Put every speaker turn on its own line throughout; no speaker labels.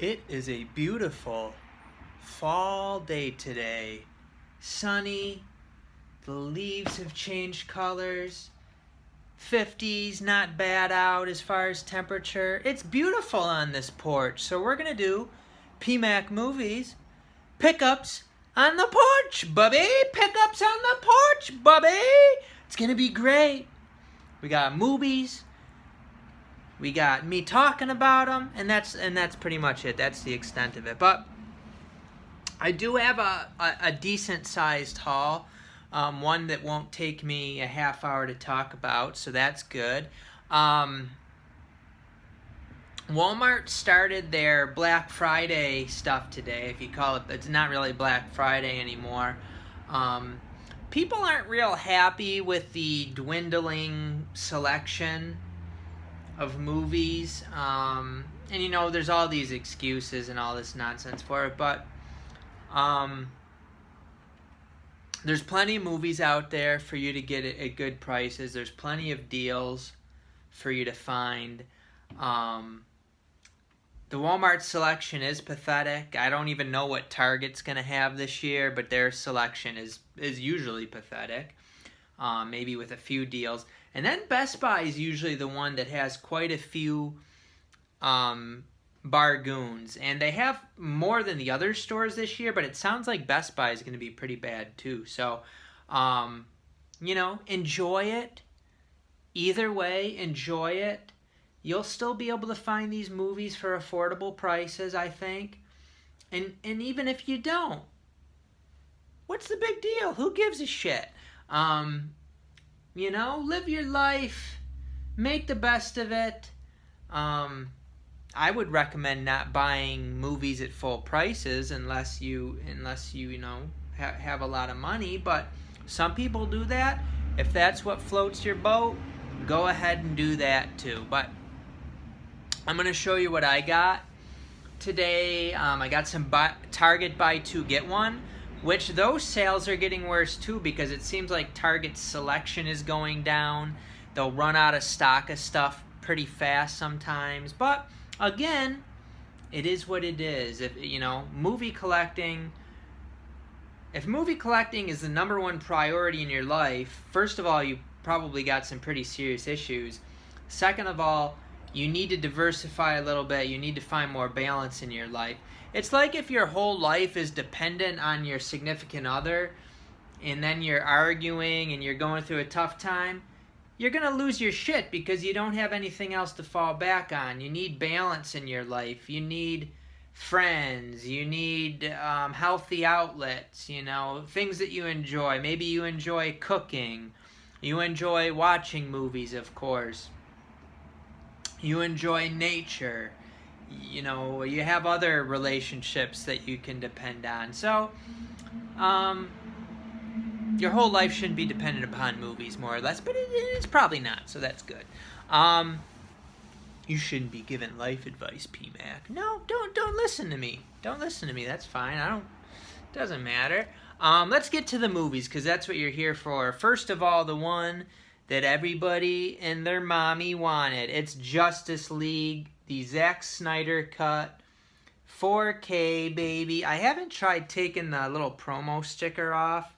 It is a beautiful fall day today. Sunny, the leaves have changed colors. 50s, not bad out as far as temperature. It's beautiful on this porch. So we're going to do PMacMovies pickups on the porch, bubby. Pickups on the porch, bubby. It's going to be great. We got movies. We got me talking about them, and that's pretty much it. That's the extent of it. But I do have a decent-sized haul, one that won't take me a half hour to talk about, so that's good. Walmart started their Black Friday stuff today, if you call it. It's not really Black Friday anymore. People aren't real happy with the dwindling selection of movies, and you know, there's all these excuses and all this nonsense for it, but there's plenty of movies out there for you to get at good prices. There's plenty of deals for you to find. The Walmart selection is pathetic. I don't even know what Target's going to have this year, but their selection is usually pathetic, maybe with a few deals. And then Best Buy is usually the one that has quite a few bargoons. And they have more than the other stores this year, but it sounds like Best Buy is going to be pretty bad too. So, you know, enjoy it. Either way, enjoy it. You'll still be able to find these movies for affordable prices, I think. And even if you don't, what's the big deal? Who gives a shit? You know, live your life, make the best of it. I would recommend not buying movies at full prices unless you know, have a lot of money. But some people do that. If that's what floats your boat, go ahead and do that too. But I'm going to show you what I got today. I got some Target buy two get one, which those sales are getting worse too, because it seems like Target's selection is going down. They'll run out of stock of stuff pretty fast sometimes. But again, it is what it is. If you know, movie collecting, if movie collecting is the number one priority in your life, first of all, you probably got some pretty serious issues. Second of all, you need to diversify a little bit. You need to find more balance in your life. It's like if your whole life is dependent on your significant other, and then you're arguing and you're going through a tough time, you're going to lose your shit because you don't have anything else to fall back on. You need balance in your life. You need friends. You need healthy outlets, you know, things that you enjoy. Maybe you enjoy cooking. You enjoy watching movies, of course. You enjoy nature. You know, you have other relationships that you can depend on. So, your whole life shouldn't be dependent upon movies, more or less, but it's probably not, so that's good. You shouldn't be giving life advice, PMac. No, don't listen to me. Don't listen to me. That's fine. Doesn't matter. Let's get to the movies, because that's what you're here for. First of all, the one that everybody and their mommy wanted. It's Justice League, the Zack Snyder cut, 4K, baby. I haven't tried taking the little promo sticker off.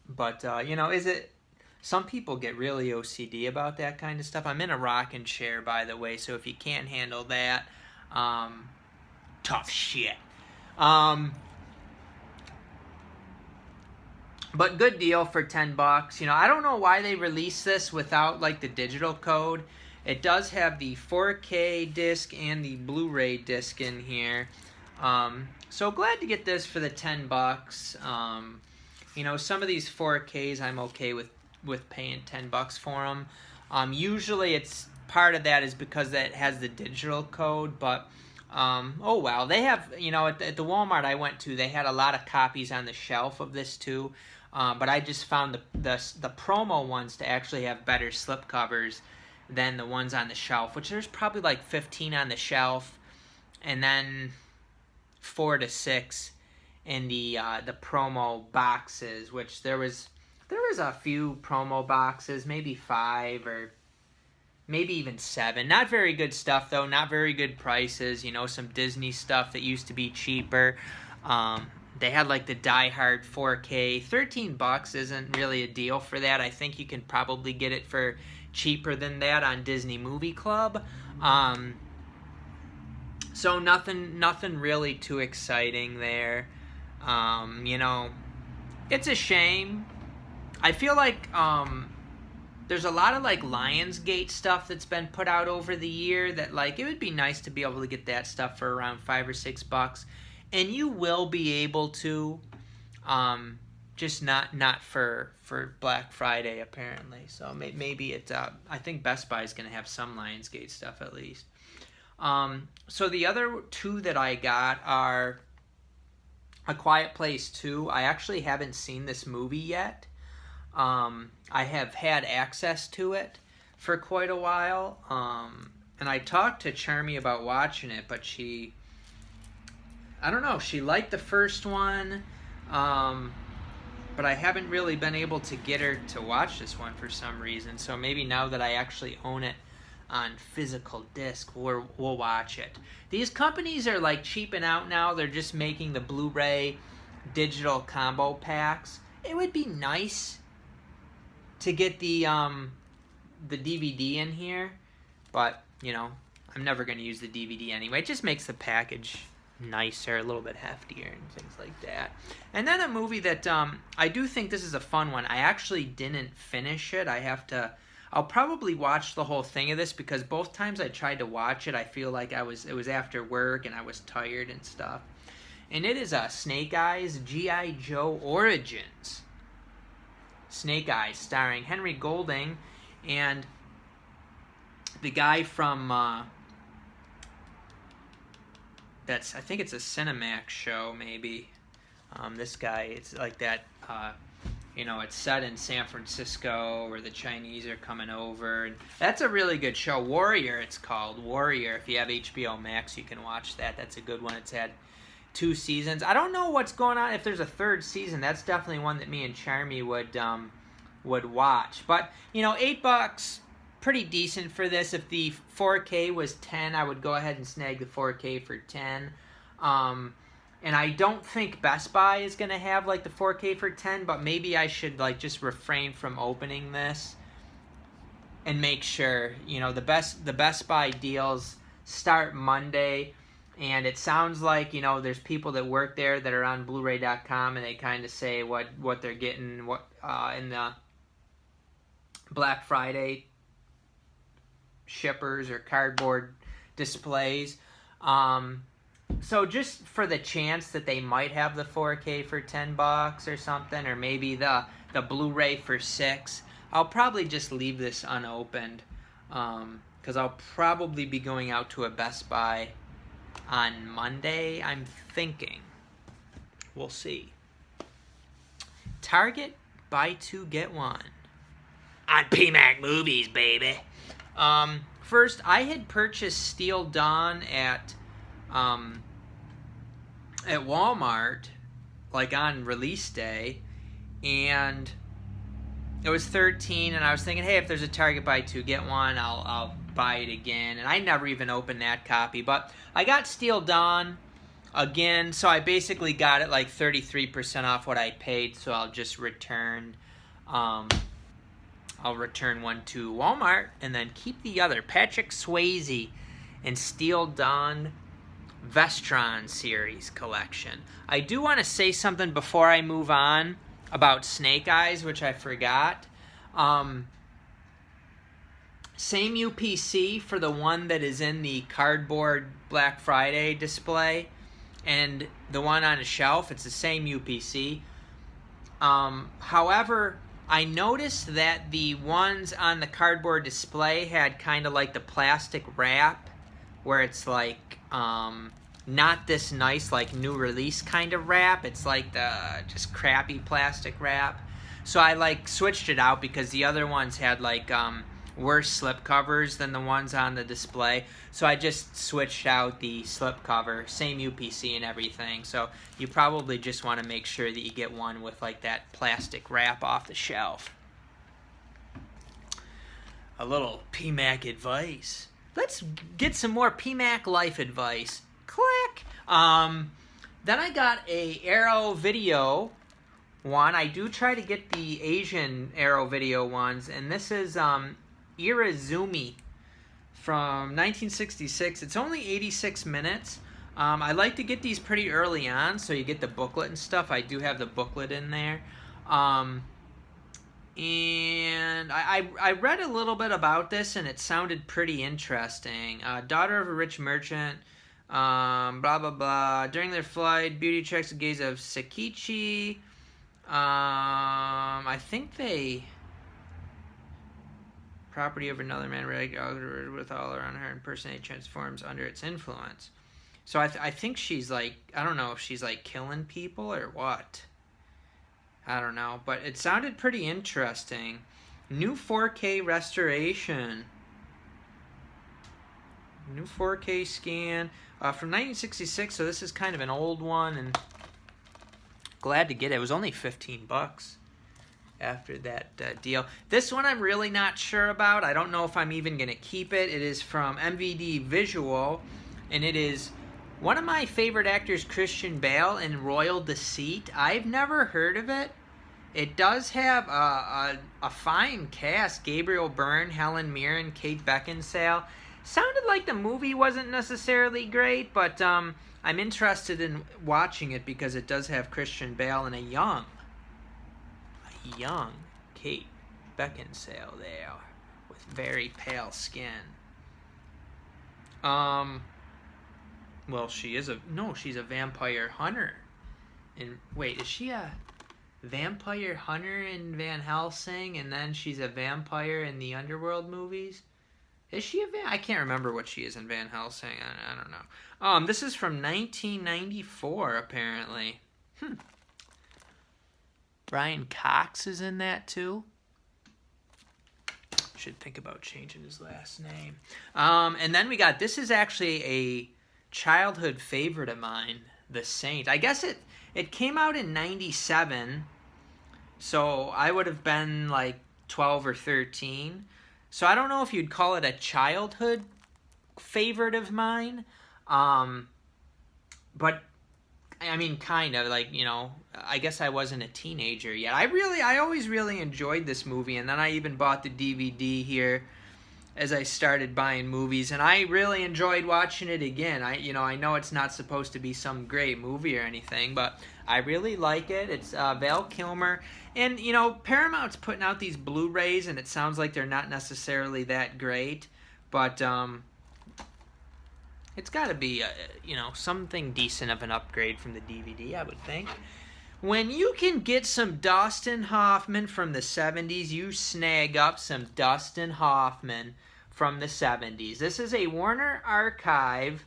But you know, some people get really OCD about that kind of stuff. I'm in a rocking chair, by the way, so if you can't handle that, tough shit. But good deal for $10. You know, I don't know why they released this without like the digital code. It does have the 4K disc and the Blu-ray disc in here. So glad to get this for the $10. You know, some of these 4Ks I'm okay with paying $10 for them. Usually it's part of that is because it has the digital code, but oh well. They have, you know, at the Walmart I went to, they had a lot of copies on the shelf of this too. But I just found the promo ones to actually have better slipcovers than the ones on the shelf, which there's probably like 15 on the shelf, and then 4 to 6 in the promo boxes, which there was a few promo boxes, maybe 5 or maybe even 7. Not very good stuff, though. Not very good prices. You know, some Disney stuff that used to be cheaper. They had like the Die Hard 4K. $13 isn't really a deal for that. I think you can probably get it for cheaper than that on Disney Movie Club. So nothing really too exciting there. You know, it's a shame. I feel like there's a lot of like Lionsgate stuff that's been put out over the year that like it would be nice to be able to get that stuff for around $5 or $6. And you will be able to, just not for Black Friday apparently. So maybe it. I think Best Buy is going to have some Lionsgate stuff at least. So the other 2 that I got are A Quiet Place 2. I actually haven't seen this movie yet. I have had access to it for quite a while. And I talked to Charmy about watching it, but I don't know, she liked the first one, but I haven't really been able to get her to watch this one for some reason. So maybe now that I actually own it on physical disc, we'll watch it. These companies are like cheaping out now. They're just making the Blu-ray digital combo packs. It would be nice to get the DVD in here, but you know, I'm never going to use the DVD anyway. It just makes the package nicer, a little bit heftier and things like that. And then a movie that I do think this is a fun one. I actually didn't finish it. I'll probably watch the whole thing of this because both times I tried to watch it, I feel like it was after work and I was tired and stuff. And it is Snake Eyes G.I. Joe Origins. Snake Eyes, starring Henry Golding and the guy from I think it's a Cinemax show, maybe. This guy, it's like that, you know, it's set in San Francisco where the Chinese are coming over. And that's a really good show. Warrior, it's called. Warrior. If you have HBO Max, you can watch that. That's a good one. It's had 2 seasons. I don't know what's going on if there's a 3rd season. That's definitely one that me and Charmy would watch. But, you know, $8, pretty decent for this. If the 4K was 10, I would go ahead and snag the 4K for 10. And I don't think Best Buy is going to have like the 4K for 10, but maybe I should like just refrain from opening this and make sure. You know, the Best Buy deals start Monday, and it sounds like, you know, there's people that work there that are on Blu-ray.com, and they kind of say what they're getting in the Black Friday shippers or cardboard displays. So just for the chance that they might have the 4K for $10 or something, or maybe the Blu-ray for $6, I'll probably just leave this unopened, because I'll probably be going out to a Best Buy on Monday, I'm thinking. We'll see. Target, buy 2, get 1. On PMacMovies, baby. First, I had purchased Steel Dawn at Wal-Mart, like on release day, and it was $13, and I was thinking, hey, if there's a Target buy 2, get 1, I'll buy it again, and I never even opened that copy, but I got Steel Dawn again, so I basically got it like 33% off what I paid, so I'll just return, I'll return one to Walmart, and then keep the other, Patrick Swayze and Steel Dawn Vestron series collection. I do want to say something before I move on about Snake Eyes, which I forgot. Same UPC for the one that is in the cardboard Black Friday display, and the one on a shelf, it's the same UPC. However, I noticed that the ones on the cardboard display had kind of like the plastic wrap, where it's like not this nice like new release kind of wrap. It's like the just crappy plastic wrap. So I like switched it out because the other ones had like worse slip covers than the ones on the display. So I just switched out the slip cover, same UPC and everything. So you probably just want to make sure that you get one with like that plastic wrap off the shelf. a little PMac advice. Let's get some more PMac life advice. Click. Then I got a Arrow Video one. I do try to get the Asian Arrow Video ones, and this is Irizumi from 1966. It's only 86 minutes. I like to get these pretty early on, so you get the booklet and stuff. I do have the booklet in there. And I read a little bit about this, and it sounded pretty interesting. Daughter of a rich merchant, blah, blah, blah. During their flight, Beauty checks the gaze of Sakichi. I think they... Property of another man with all around her impersonate transforms under its influence. So I think she's like, I don't know if she's like killing people or what. I don't know, but it sounded pretty interesting. New 4K restoration. New 4K scan from 1966, so this is kind of an old one, and glad to get it. It was only $15 after that deal. This one I'm really not sure about. I don't know if I'm even going to keep it. It is from MVD Visual, and it is one of my favorite actors, Christian Bale, in Royal Deceit. I've never heard of it. It does have a fine cast. Gabriel Byrne, Helen Mirren, Kate Beckinsale. Sounded like the movie wasn't necessarily great, but I'm interested in watching it because it does have Christian Bale and a young Kate Beckinsale there with very pale skin. Well, she's a vampire hunter. And wait, is she a vampire hunter in Van Helsing, and then she's a vampire in the Underworld movies? Is she I can't remember what she is in Van Helsing. I don't know. This is from 1994, apparently. Brian Cox is in that, too. Should think about changing his last name. And then we got, this is actually a childhood favorite of mine, The Saint. I guess it came out in 97, so I would have been like 12 or 13. So I don't know if you'd call it a childhood favorite of mine, but I mean, kind of, like, you know, I guess I wasn't a teenager yet. I always really enjoyed this movie, and then I even bought the DVD here as I started buying movies, and I really enjoyed watching it again. I know it's not supposed to be some great movie or anything, but I really like it. It's Val Kilmer, and, you know, Paramount's putting out these Blu-rays, and it sounds like they're not necessarily that great, but it's got to be, something decent of an upgrade from the DVD, I would think. When you can get some Dustin Hoffman from the 70s, you snag up some Dustin Hoffman from the 70s. This is a Warner Archive,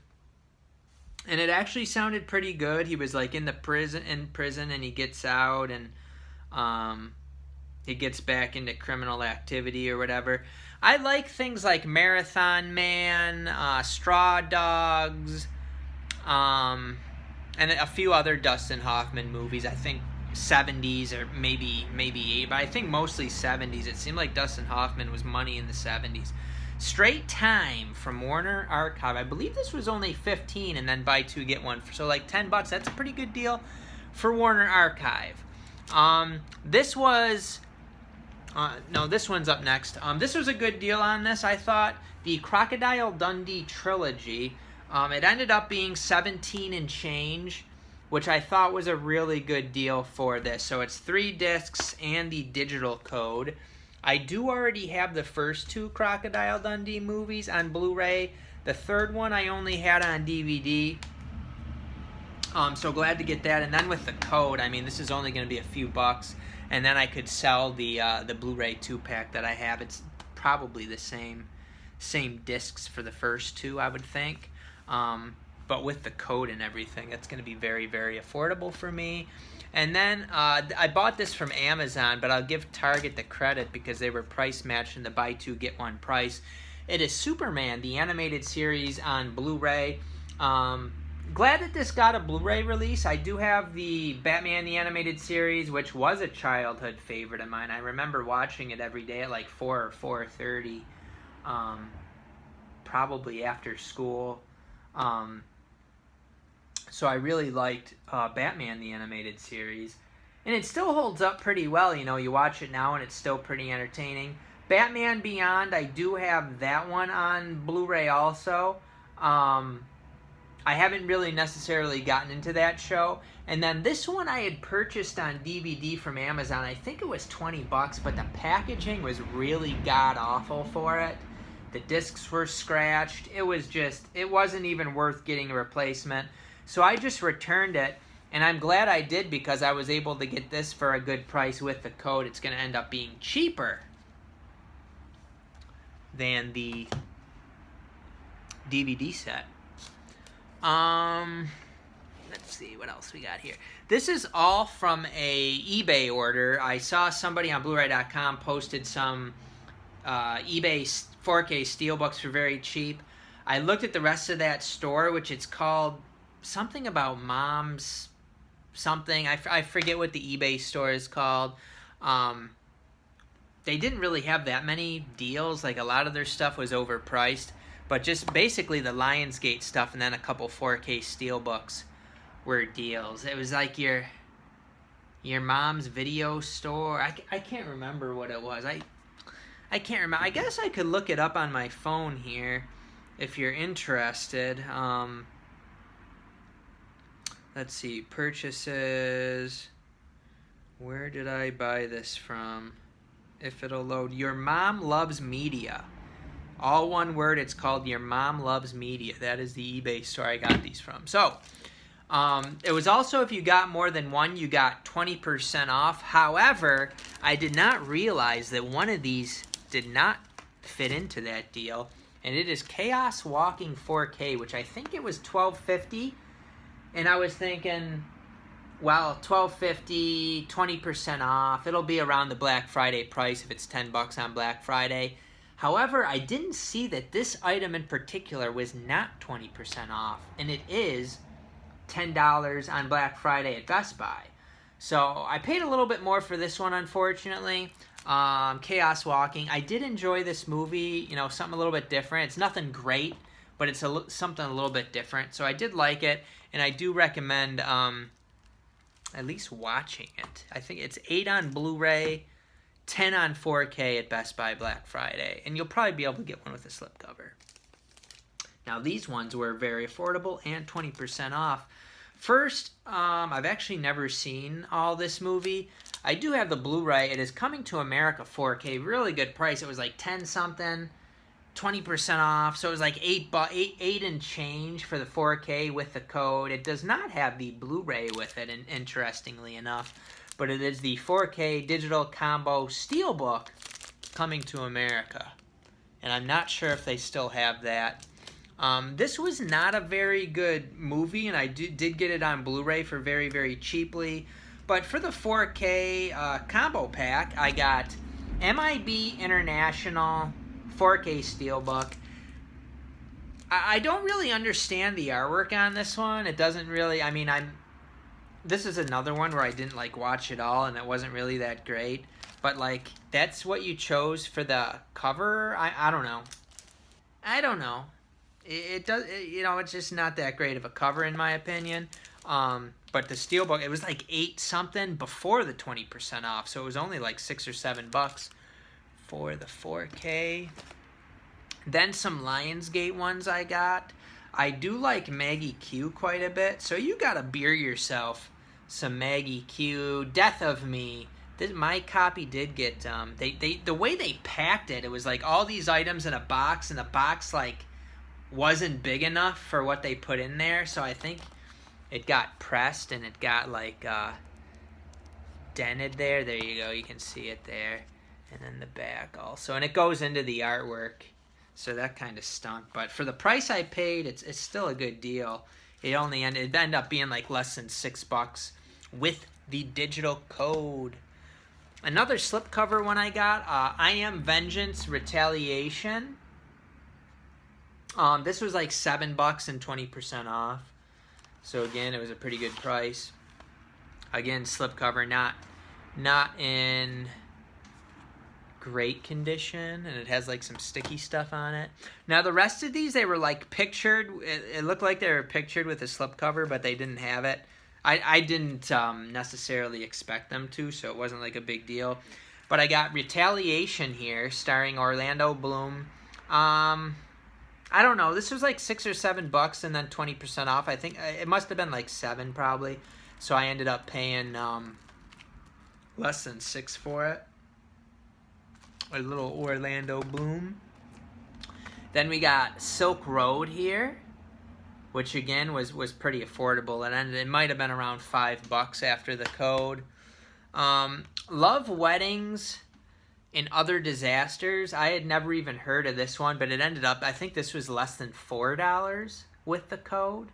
and it actually sounded pretty good. He was like in prison, and he gets out, and he gets back into criminal activity or whatever. I like things like Marathon Man, Straw Dogs, and a few other Dustin Hoffman movies. I think 70s or maybe 8, but I think mostly 70s. It seemed like Dustin Hoffman was money in the 70s. Straight Time from Warner Archive. I believe this was only $15, and then buy two get one, so like $10. That's a pretty good deal for Warner Archive. This was this one's up next. This was a good deal on this, I thought. The Crocodile Dundee trilogy. It ended up being 17 and change, which I thought was a really good deal for this. So it's 3 discs and the digital code. I do already have the first 2 Crocodile Dundee movies on Blu-ray. The third one I only had on DVD. So glad to get that. And then with the code, I mean, this is only going to be a few bucks. And then I could sell the Blu-ray 2-pack that I have. It's probably the same discs for the first 2, I would think. But with the code and everything, it's going to be very, very affordable for me. And then I bought this from Amazon, but I'll give Target the credit because they were price matching the buy two get one price. It is Superman, the animated series on Blu-ray. Glad that this got a Blu-ray release. I do have the Batman the Animated Series, which was a childhood favorite of mine. I remember watching it every day at like 4 or 4:30 probably after school. So I really liked Batman the Animated Series. And it still holds up pretty well. You know, you watch it now and it's still pretty entertaining. Batman Beyond, I do have that one on Blu-ray also. I haven't really necessarily gotten into that show. And then this one I had purchased on DVD from Amazon. I think it was 20 bucks, but the packaging was really god-awful for it. The discs were scratched. It wasn't even worth getting a replacement. So I just returned it, and I'm glad I did because I was able to get this for a good price with the code. It's going to end up being cheaper than the DVD set. Let's see what else we got here. This is all from a eBay order. I saw somebody on Blu-ray.com posted some eBay 4K Steelbooks for very cheap. I looked at the rest of that store, which it's called something about Mom's something. I forget what the eBay store is called. They didn't really have that many deals. Like, a lot of their stuff was overpriced. But just basically the Lionsgate stuff and then a couple 4K Steelbooks were deals. It was like your mom's video store. I can't remember what it was. I can't remember. I guess I could look it up on my phone here if you're interested. Let's see. Purchases. Where did I buy this from? If it'll load. Your Mom Loves Media. All one word. It's called Your Mom Loves Media. That is the eBay store I got these from. So, it was also, if you got more than one, you got 20% off. However, I did not realize that one of these did not fit into that deal. And it is Chaos Walking 4K, which I think it was $12.50. And I was thinking, well, $12.50, 20% off. It'll be around the Black Friday price if it's 10 bucks on Black Friday. However, I didn't see that this item in particular was not 20% off, and it is $10 on Black Friday at Best Buy. So I paid a little bit more for this one, unfortunately. Chaos Walking. I did enjoy this movie, you know, something a little bit different. It's nothing great, but it's something a little bit different. So I did like it, and I do recommend at least watching it. I think it's 8 on Blu-ray, 10 on 4K at Best Buy Black Friday. And you'll probably be able to get one with a slipcover. Now, these ones were very affordable and 20% off. First, I've actually never seen all this movie. I do have the Blu-ray. It is Coming to America 4K. Really good price. It was like 10 something, 20% off. So it was like 8 and change for the 4K with the code. It does not have the Blu-ray with it, and interestingly enough. But it is the 4K digital combo Steelbook Coming to America. And I'm not sure if they still have that. This was not a very good movie, and I did get it on Blu-ray for very, very cheaply. But for the 4K combo pack, I got MIB International 4K Steelbook. I don't really understand the artwork on this one. It doesn't really, this is another one where I didn't watch it all, and it wasn't really that great. But that's what you chose for the cover. I don't know. It's just not that great of a cover in my opinion. But the Steelbook, it was 8 something before the 20% off, so it was only $6 or $7 for the 4K. Then some Lionsgate ones I got. I do like Maggie Q quite a bit, so you gotta beer yourself some Maggie Q. Death of Me. My copy did get the way they packed it. It was all these items in a box, and the box wasn't big enough for what they put in there. So I think it got pressed and it got dented there. There you go. You can see it there, and then the back also, and it goes into the artwork. So that kind of stunk. But for the price I paid, it's still a good deal. It ended up being less than $6 with the digital code. Another slipcover one I got, I Am Vengeance Retaliation. This was $7 and 20% off. So again, it was a pretty good price. Again, slipcover, not in great condition, and it has like some sticky stuff on it. Now the rest of these, they were like pictured. It looked like they were pictured with a slipcover, but they didn't have it. I didn't necessarily expect them to, so it wasn't like a big deal. But I got Retaliation here, starring Orlando Bloom. I don't know. This was like $6 or $7, and then 20% off. I think it must have been like $7 probably. So I ended up paying less than $6 for it. A little Orlando Bloom. Then we got Silk Road here, which again was pretty affordable. It might have been around $5 after the code. Love Weddings and Other Disasters. I had never even heard of this one, but it ended up, I think this was less than $4 with the code.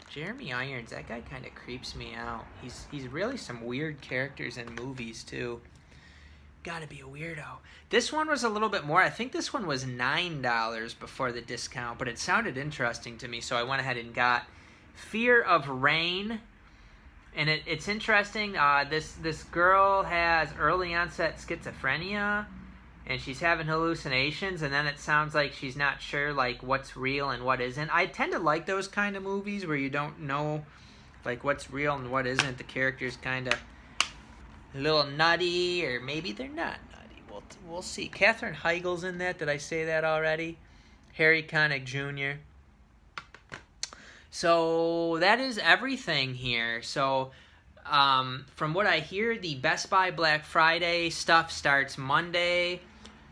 Jeremy Irons, that guy kind of creeps me out. He's really some weird characters in movies too. Gotta be a weirdo. This one was a little bit more. I think this one was $9 before the discount, but it sounded interesting to me, so I went ahead and got Fear of Rain. And it's interesting. This girl has early onset schizophrenia, and she's having hallucinations, and then it sounds like she's not sure like what's real and what isn't. I tend to like those kind of movies where you don't know like what's real and what isn't. The character's kind of a little nutty, or maybe they're not nutty. We'll see. Katherine Heigl's in that. Did I say that already? Harry Connick Jr. So that is everything here. So from what I hear, the Best Buy Black Friday stuff starts Monday.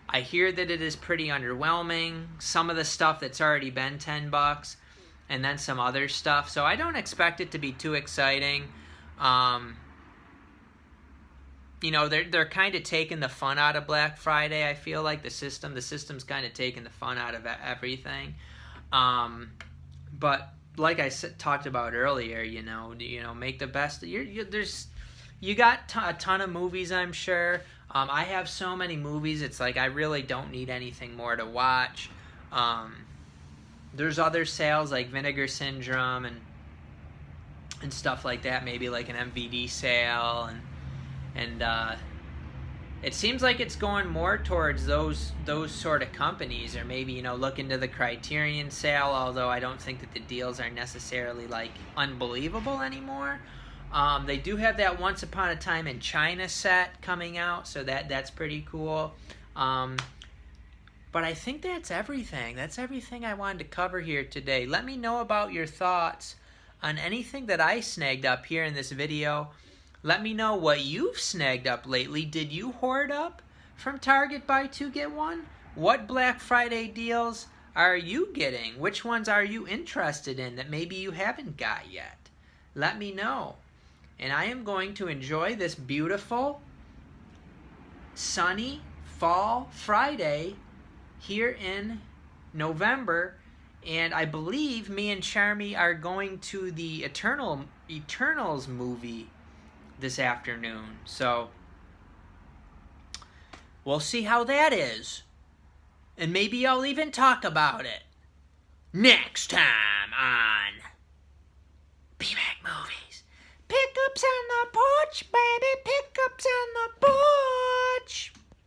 I hear that it is pretty underwhelming. Some of the stuff that's already been $10, and then some other stuff. So I don't expect it to be too exciting. You know, they're kind of taking the fun out of Black Friday. I feel like the system's kind of taking the fun out of everything. But like I talked about earlier, you know, make the best. You got a ton of movies, I'm sure. I have so many movies. It's like I really don't need anything more to watch. There's other sales like Vinegar Syndrome and stuff like that. Maybe like an MVD sale and it seems like it's going more towards those sort of companies, or maybe, you know, look into the Criterion sale, although I don't think that the deals are necessarily like unbelievable anymore. They do have that Once Upon a Time in China set coming out, so that's pretty cool. But I think that's everything. That's everything I wanted to cover here today. Let me know about your thoughts on anything that I snagged up here in this video. Let me know what you've snagged up lately. Did you hoard up from Target Buy 2 Get 1? What Black Friday deals are you getting? Which ones are you interested in that maybe you haven't got yet? Let me know. And I am going to enjoy this beautiful, sunny fall Friday here in November. And I believe me and Charmy are going to the Eternals movie this afternoon. So we'll see how that is. And maybe I'll even talk about it next time on PMacMovies. Pickups on the porch, baby. Pickups on the porch.